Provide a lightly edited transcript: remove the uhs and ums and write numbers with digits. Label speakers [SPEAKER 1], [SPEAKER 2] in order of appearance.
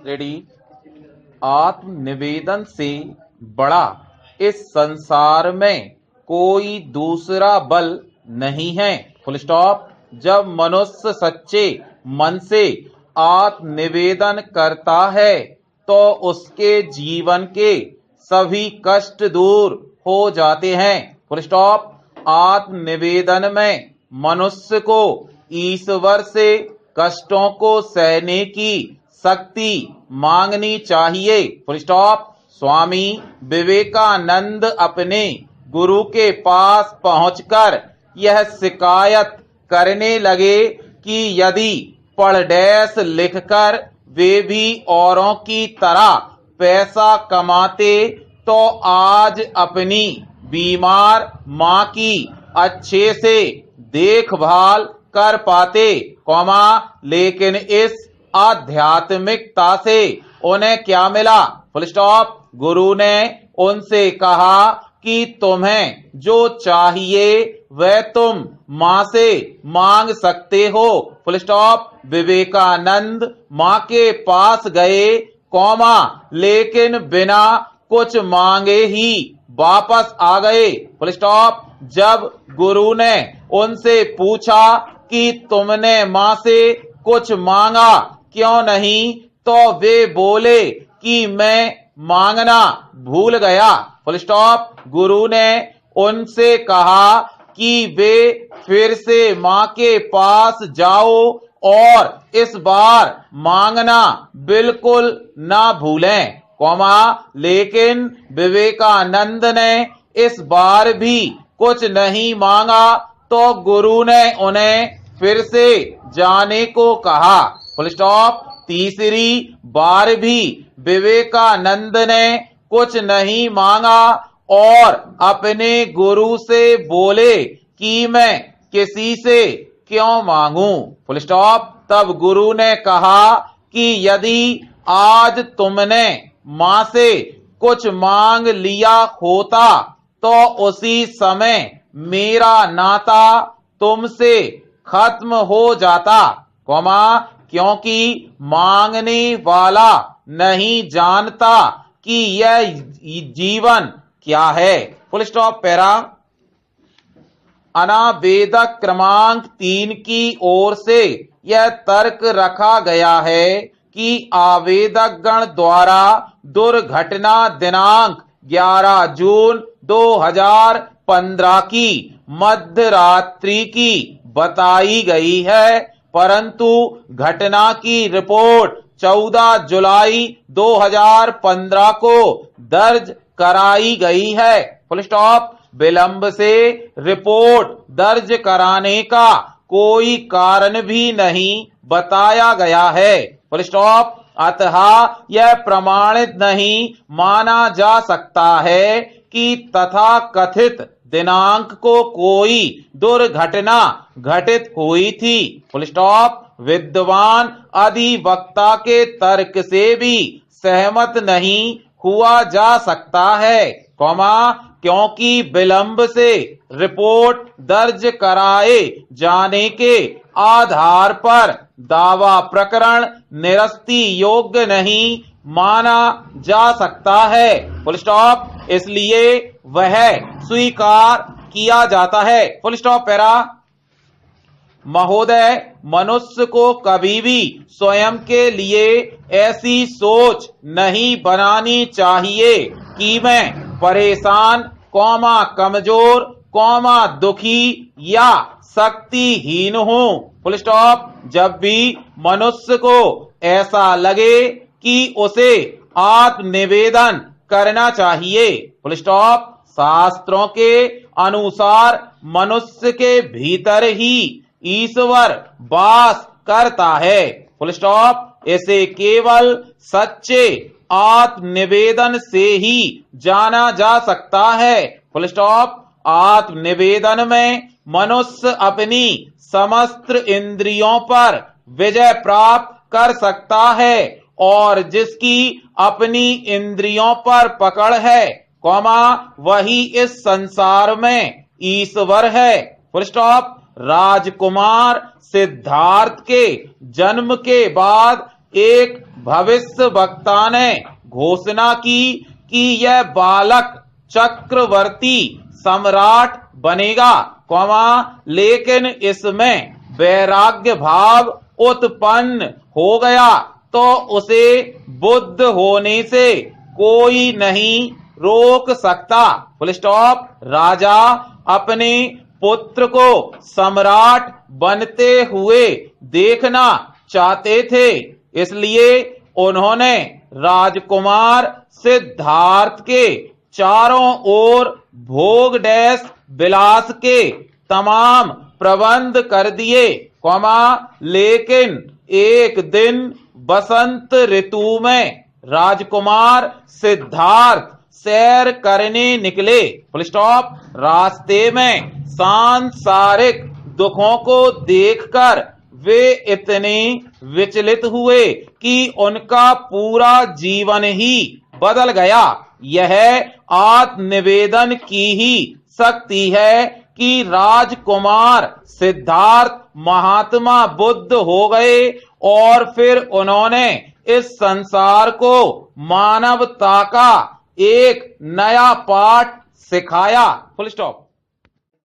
[SPEAKER 1] Ready. आत्मनिवेदन से बड़ा इस संसार में कोई दूसरा बल नहीं है। Full stop. जब मनुष्य सच्चे मन से आत्मनिवेदन करता है तो उसके जीवन के सभी कष्ट दूर हो जाते हैं। Full stop. आत्मनिवेदन में मनुष्य को ईश्वर से कष्टों को सहने की शक्ति मांगनी चाहिए। Full stop. स्वामी विवेकानंद अपने गुरु के पास पहुंचकर यह शिकायत करने लगे कि यदि पढ़ लिखकर वे भी औरों की तरह पैसा कमाते तो आज अपनी बीमार माँ की अच्छे से देखभाल कर पाते, लेकिन इस आध्यात्मिकता से उन्हें क्या मिला? Full stop. गुरु ने उनसे कहा कि तुम्हें जो चाहिए वह तुम माँ से मांग सकते हो। Full stop. विवेकानंद माँ के पास गए, लेकिन बिना कुछ मांगे ही वापस आ गए। Full stop. जब गुरु ने उनसे पूछा कि तुमने माँ से कुछ मांगा क्यों नहीं, तो वे बोले कि मैं मांगना भूल गया। Full stop. गुरु ने उनसे कहा कि वे फिर से माँ के पास जाओ और इस बार मांगना बिल्कुल ना भूलें, लेकिन विवेकानंद ने इस बार भी कुछ नहीं मांगा तो गुरु ने उन्हें फिर से जाने को कहा। Full stop. तीसरी बार भी विवेकानंद ने कुछ नहीं मांगा और अपने गुरु से बोले कि मैं किसी से क्यों मांगूं। Full stop. तब गुरु ने कहा कि यदि आज तुमने माँ से कुछ मांग लिया होता तो उसी समय मेरा नाता तुमसे खत्म हो जाता, क्योंकि मांगने वाला नहीं जानता कि यह जीवन क्या है। Full stop. पैरा। अनावेदक क्रमांक 3 की ओर से यह तर्क रखा गया है कि आवेदक गण द्वारा दुर्घटना दिनांक 11 जून 2015 की मध्य रात्रि की बताई गई है, परंतु घटना की रिपोर्ट 14 जुलाई 2015 को दर्ज कराई गई है। Full stop. विलंब से रिपोर्ट दर्ज कराने का कोई कारण भी नहीं बताया गया है। Full stop. अतः यह प्रमाणित नहीं माना जा सकता है कि तथाकथित दिनांक को कोई दुर्घटना घटित हुई थी। Full stop. विद्वान अधिवक्ता के तर्क से भी सहमत नहीं हुआ जा सकता है, क्योंकि विलंब से रिपोर्ट दर्ज कराए जाने के आधार पर दावा प्रकरण निरस्ती योग्य नहीं माना जा सकता है। Full stop. इसलिए वह स्वीकार किया जाता है। Full stop. पैरा। महोदय, मनुष्य को कभी भी स्वयं के लिए ऐसी सोच नहीं बनानी चाहिए कि मैं परेशान, कमजोर, दुखी या शक्तिहीन हूँ। Full stop. जब भी मनुष्य को ऐसा लगे कि उसे आत्मनिवेदन करना चाहिए, फुल स्टॉप, शास्त्रों के अनुसार मनुष्य के भीतर ही ईश्वर वास करता है। Full stop. इसे केवल सच्चे आत्मनिवेदन से ही जाना जा सकता है। Full stop. आत्मनिवेदन में मनुष्य अपनी समस्त इंद्रियों पर विजय प्राप्त कर सकता है और जिसकी अपनी इंद्रियों पर पकड़ है, वही इस संसार में ईश्वर है। Full stop. राजकुमार सिद्धार्थ के जन्म के बाद एक भविष्य वक्ता ने घोषणा की कि यह बालक चक्रवर्ती सम्राट बनेगा, लेकिन इसमें वैराग्य भाव उत्पन्न हो गया तो उसे बुद्ध होने से कोई नहीं रोक सकता। Full stop. राजा अपने पुत्र को सम्राट बनते हुए देखना चाहते थे, इसलिए उन्होंने राजकुमार सिद्धार्थ के चारों ओर भोग डैश विलास के तमाम प्रबंध कर दिए, लेकिन एक दिन बसंत ऋतु में राजकुमार सिद्धार्थ सैर करने निकले। Full stop. रास्ते में सांसारिक दुखों को देखकर वे इतने विचलित हुए कि उनका पूरा जीवन ही बदल गया। यह आत्मनिवेदन की ही शक्ति है कि राजकुमार सिद्धार्थ महात्मा बुद्ध हो गए और फिर उन्होंने इस संसार को मानवता का एक नया पाठ सिखाया। Full stop.